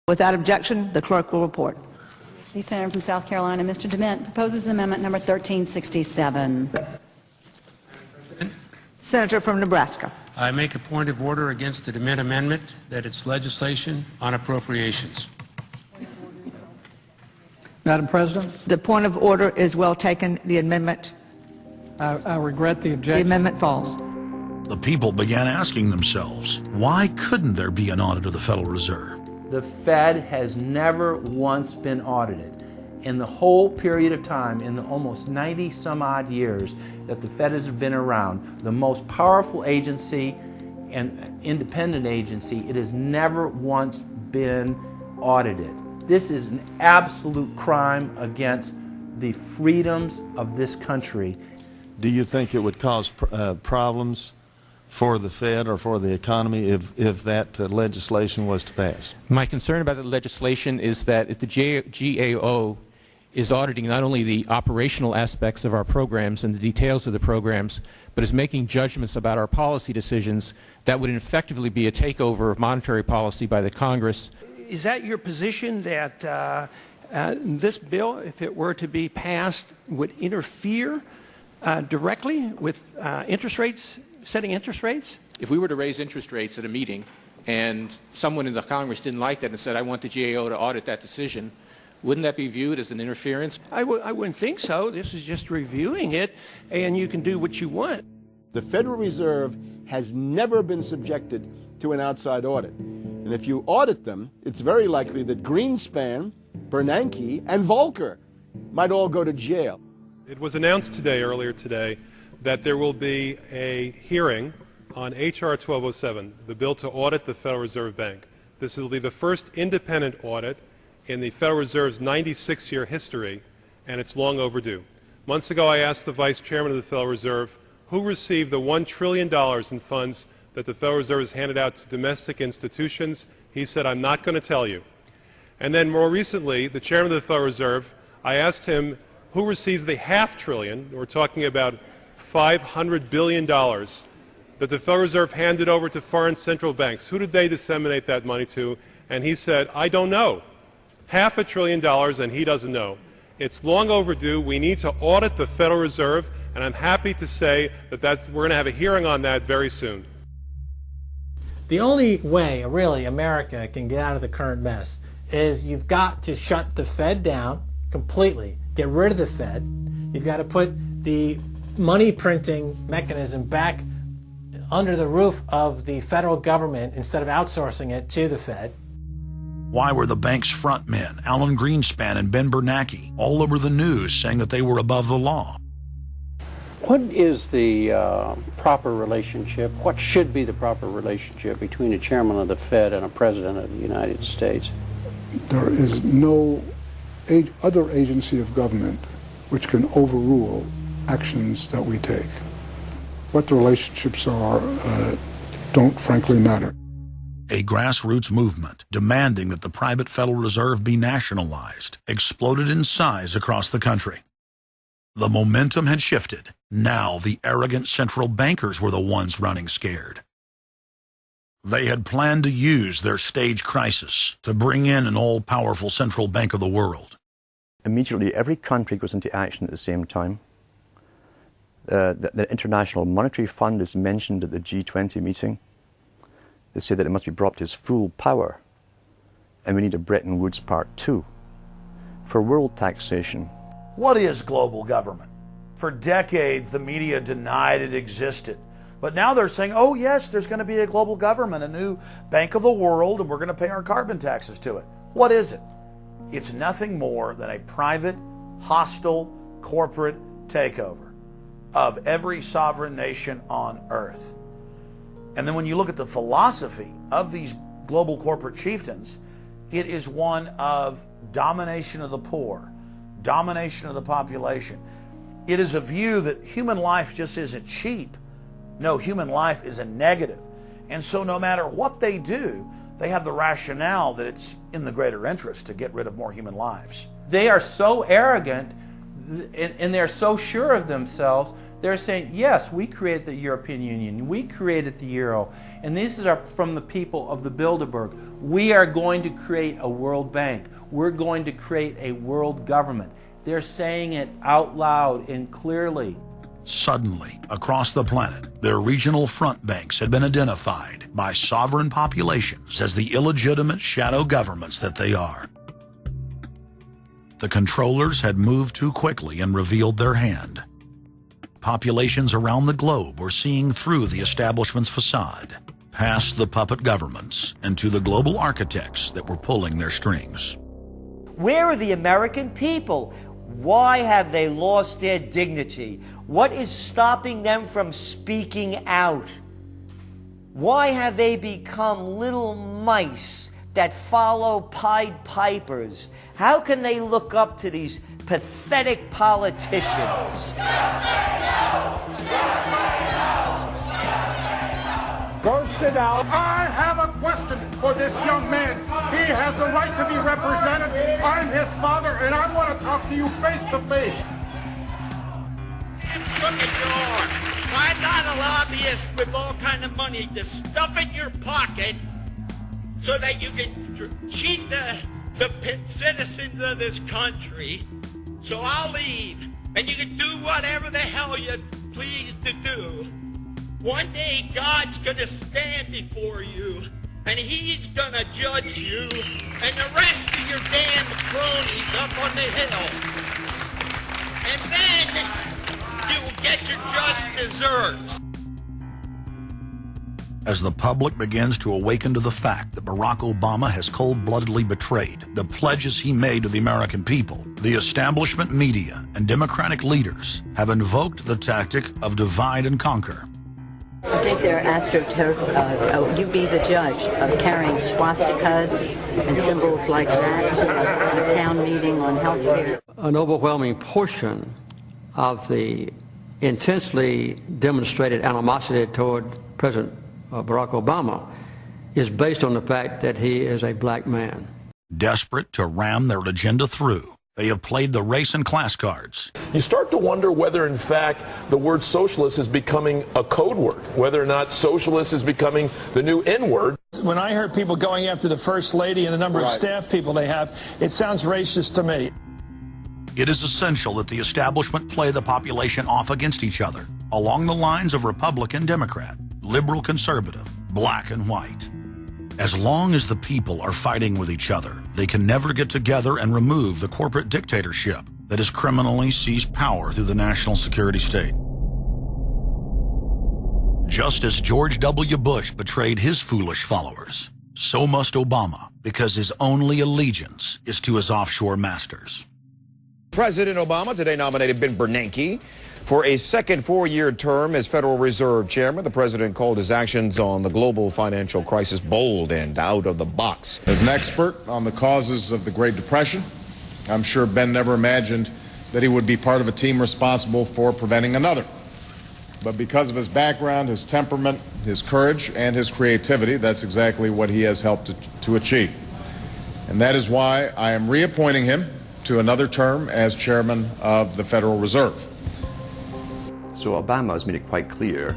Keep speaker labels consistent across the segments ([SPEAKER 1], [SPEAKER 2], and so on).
[SPEAKER 1] Without objection, the clerk will report.
[SPEAKER 2] The Senator from South Carolina, Mr. DeMint, proposes amendment number 1367.
[SPEAKER 1] Senator from Nebraska.
[SPEAKER 3] I make a point of order against the DeMint amendment that it's legislation on appropriations.
[SPEAKER 4] Madam President,
[SPEAKER 1] The point of order is well taken. The amendment,
[SPEAKER 4] I regret the objection.
[SPEAKER 1] the amendment falls.
[SPEAKER 5] The people began asking themselves, why couldn't there be an audit of the Federal Reserve?
[SPEAKER 6] The Fed has never once been audited. In the whole period of time, in the almost 90 some odd years that the Fed has been around, the most powerful agency and independent agency, it has never once been audited. This is an absolute crime against the freedoms of this country.
[SPEAKER 7] Do you think it would cause problems for the Fed or for the economy if that legislation was to pass?
[SPEAKER 8] My concern about the legislation is that if the GAO is auditing not only the operational aspects of our programs and the details of the programs, but is making judgments about our policy decisions, that would effectively be a takeover of monetary policy by the Congress.
[SPEAKER 9] Is that your position, that this bill, if it were to be passed, would interfere directly with interest rates, setting interest rates?
[SPEAKER 8] If we were to raise interest rates at a meeting and someone in the Congress didn't like that and said, I want the GAO to audit that decision, wouldn't that be viewed as an interference?
[SPEAKER 9] I wouldn't think so. This is just reviewing it, and you can do what you want.
[SPEAKER 10] The Federal Reserve has never been subjected to an outside audit. And if you audit them, it's very likely that Greenspan, Bernanke, and Volcker might all go to jail.
[SPEAKER 11] It was announced earlier today, that there will be a hearing on H.R. 1207, the bill to audit the Federal Reserve Bank. This will be the first independent audit in the Federal Reserve's 96-year history, and it's long overdue. Months ago, I asked the Vice Chairman of the Federal Reserve who received the $1 trillion in funds that the Federal Reserve has handed out to domestic institutions. He said, I'm not going to tell you. And then more recently, the Chairman of the Federal Reserve, I asked him who receives the $500 billion, we're talking about $500 billion, that the Federal Reserve handed over to foreign central banks. Who did they disseminate that money to? And he said, I don't know. $500 billion, and he doesn't know. It's long overdue. We need to audit the Federal Reserve, and I'm happy to say that we're going to have a hearing on that very soon.
[SPEAKER 12] The only way, really, America can get out of the current mess is you've got to shut the Fed down completely, get rid of the Fed. You've got to put the money printing mechanism back under the roof of the federal government instead of outsourcing it to the Fed.
[SPEAKER 5] Why were the bank's front men, Alan Greenspan and Ben Bernanke, all over the news saying that they were above the law?
[SPEAKER 13] What is the proper relationship, what should be the proper relationship between a chairman of the Fed and a president of the United States?
[SPEAKER 14] There is no other agency of government which can overrule actions that we take. What the relationships are don't frankly matter.
[SPEAKER 5] A grassroots movement demanding that the private Federal Reserve be nationalized exploded in size across the country. The momentum had shifted. Now the arrogant central bankers were the ones running scared. They had planned to use their stage crisis to bring in an all-powerful central bank of the world.
[SPEAKER 15] Immediately, every country goes into action at the same time. The International Monetary Fund is mentioned at the G20 meeting. They say that it must be brought to its full power, and we need a Bretton Woods Part 2 for world taxation.
[SPEAKER 16] What is global government? For decades, the media denied it existed. But now they're saying, oh yes, there's going to be a global government, a new bank of the world, and we're going to pay our carbon taxes to it. What is it? It's nothing more than a private, hostile, corporate takeover of every sovereign nation on earth. And then when you look at the philosophy of these global corporate chieftains, it is one of domination of the poor, domination of the population. It is a view that human life just isn't cheap. No, human life is a negative. And so no matter what they do, they have the rationale that it's in the greater interest to get rid of more human lives.
[SPEAKER 6] They are so arrogant and they're so sure of themselves They're saying, yes, we created the European Union, we created the Euro, and these are from the people of the Bilderberg. We are going to create a world bank. We're going to create a world government. They're saying it out loud and clearly.
[SPEAKER 5] Suddenly, across the planet, their regional front banks had been identified by sovereign populations as the illegitimate shadow governments that they are. The controllers had moved too quickly and revealed their hand. Populations around the globe were seeing through the establishment's facade, past the puppet governments, and to the global architects that were pulling their strings.
[SPEAKER 17] Where are the American people? Why have they lost their dignity? What is stopping them from speaking out? Why have they become little mice that follow Pied Pipers? How can they look up to these pathetic politicians?
[SPEAKER 18] Go sit down. I have a question for this young man. He has the right to be represented. I'm his father, and I want to talk to you face to face.
[SPEAKER 19] Look at you are. Why not a lobbyist with all kind of money to stuff in your pocket so that you can cheat the citizens of this country? So I'll leave, and you can do whatever the hell you please to do. One day God's going to stand before you, and he's going to judge you and the rest of your damn cronies up on the hill. And then you will get your just desserts.
[SPEAKER 5] As the public begins to awaken to the fact that Barack Obama has cold-bloodedly betrayed the pledges he made to the American people, the establishment media and Democratic leaders have invoked the tactic of divide and conquer.
[SPEAKER 20] I think they're astroturf. You be the judge of carrying swastikas and symbols like that to a town meeting on health care.
[SPEAKER 21] An overwhelming portion of the intensely demonstrated animosity toward President Barack Obama is based on the fact that he is a black man.
[SPEAKER 5] Desperate to ram their agenda through, they have played the race and class cards.
[SPEAKER 22] You start to wonder whether, in fact, the word socialist is becoming a code word, whether or not socialist is becoming the new N-word.
[SPEAKER 9] When I heard people going after the First Lady and the number of staff people they have, it sounds racist to me.
[SPEAKER 5] It is essential that the establishment play the population off against each other, along the lines of Republican, Democrat, liberal, conservative, black and white. As long as the people are fighting with each other, they can never get together and remove the corporate dictatorship that has criminally seized power through the national security state. Just as George W. Bush betrayed his foolish followers, so must Obama, because his only allegiance is to his offshore masters.
[SPEAKER 23] President Obama today nominated Ben Bernanke for a second four-year term as Federal Reserve Chairman. The president called his actions on the global financial crisis bold and out of the box.
[SPEAKER 24] As an expert on the causes of the Great Depression, I'm sure Ben never imagined that he would be part of a team responsible for preventing another. But because of his background, his temperament, his courage, and his creativity, that's exactly what he has helped to achieve. And that is why I am reappointing him to another term as Chairman of the Federal Reserve.
[SPEAKER 15] So Obama has made it quite clear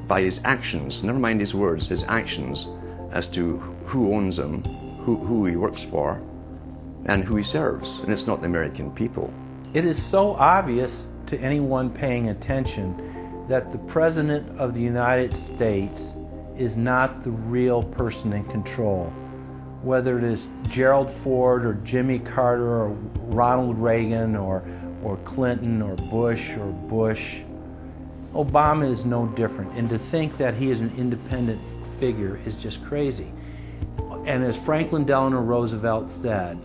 [SPEAKER 15] by his actions, never mind his words, his actions, as to who owns him, who he works for, and who he serves. And it's not the American people.
[SPEAKER 6] It is so obvious to anyone paying attention that the President of the United States is not the real person in control. Whether it is Gerald Ford or Jimmy Carter or Ronald Reagan or Clinton or Bush, Obama is no different. And to think that he is an independent figure is just crazy. And as Franklin Delano Roosevelt said,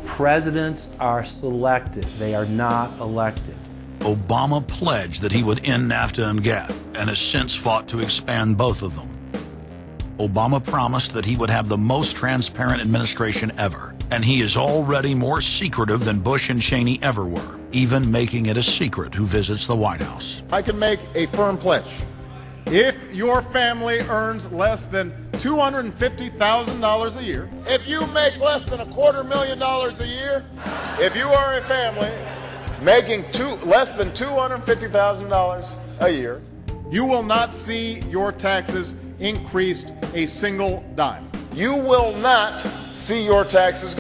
[SPEAKER 6] presidents are selected, they are not elected.
[SPEAKER 5] Obama pledged that he would end NAFTA and GATT, and has since fought to expand both of them. Obama promised that he would have the most transparent administration ever, and he is already more secretive than Bush and Cheney ever were, even making it a secret who visits the White House.
[SPEAKER 10] I can make a firm pledge. If your family earns less than $250,000 a year, if you make less than $250,000 a year, if you are a family
[SPEAKER 24] making less than $250,000 a year,
[SPEAKER 18] You will not see your taxes increased a single dime.
[SPEAKER 24] you will not see your taxes